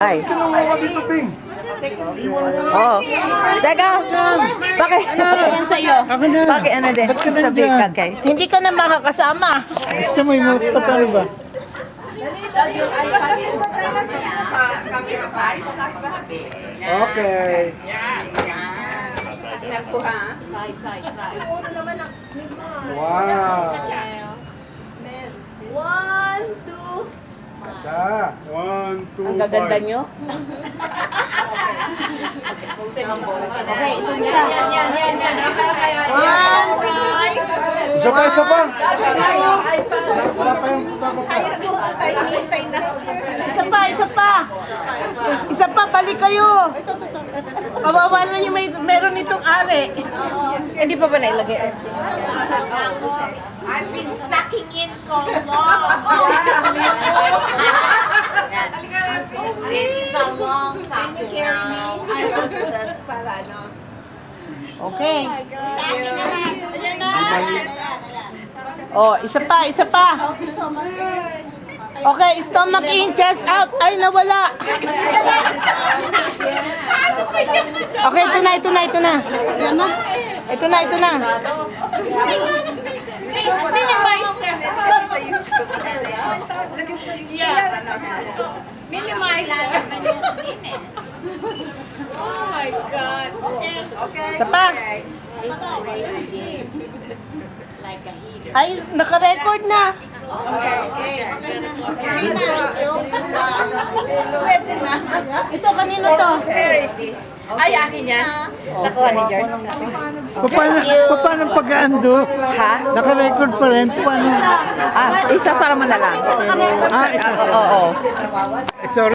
Ay. Oh. Teka. Bakit? Yan sa'yo. Bakit ano din? Sabi ka kay. Hindi ka na makakasama. Gusto mo yung mga paano ba? Okay. Wow. One, two. Ganda. 1, 2, Ang gaganda nyo. Okay, ito isa. Isa pa, isa pa. Isa pa. Isa pa, balik kayo. Kawawa naman yung meron itong ari. Hindi pa ba nailagay? I've been sucking in so long. This is a long sucking now. I want this para no. Okay. Oh, isa pa. Okay, stomach in, chest out. Ay, nawala. Okay, ito na. Ito na. Oh my God. Okay. Isa pa. Like a heater. Ay, naka-record na. Ito, kanino to? Ay, akin yan. Nakuha ni Jars. Paano pag-aando? Ha? Naka-record pa rin. Paano? Isasara mo na lang. Isa. Oo. Sorry.